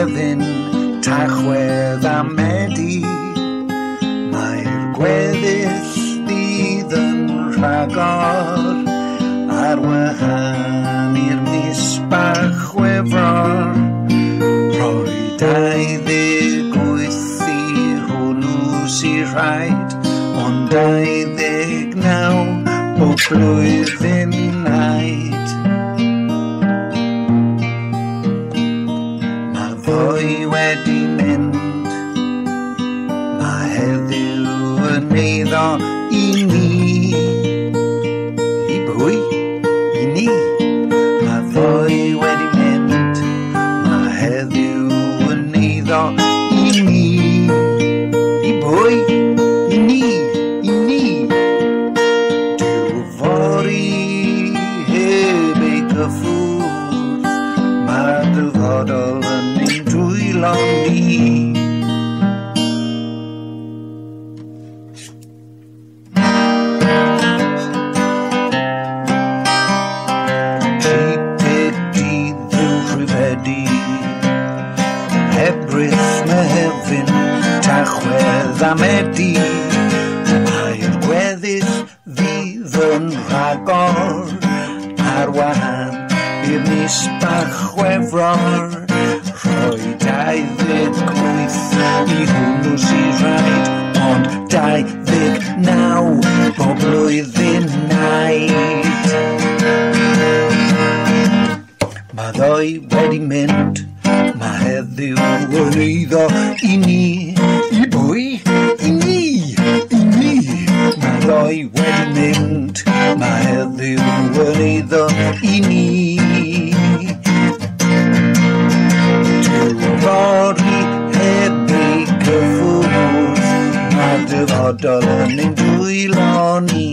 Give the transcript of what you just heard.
flwyddyn, Tachwedd a Medi. Mae'r gweddill fydd yn rhagor ar wahân i'r mis bach Chwefror. Rhoi 28 i hwnnw sy'n rhaid, ond 29 o blwyddyn naid. Mae ddoi wedi mynd, mae heddiw yn eiddo i ni. I bwy? I ni. Mae ddoi wedi mynd, mae heddiw yn eiddo i ni. I bwy? I ni. I ni. Dyw fori heb ei gyffwrdd, mae'r dyfodol yn ein dwylo ni. Ebryll Mehefin, Tachwedd a Medi. Mae'r gweddill fydd yn rhagor ar wahân i'r mis bach Chwefror. Rhoi 28 i hwnnw sy'n rhaid, ond 29 o blwyddyn naid. Mae ddoi wedi mynd, mae heddiw yn eiddo i ni. I bwy? I ni. I ni. Mae ddoi wedi mynd, mae heddiw yn eiddo i ni. Dyw fori heb ei gyffwrdd, mae'r dyfodol yn ein dwylo ni.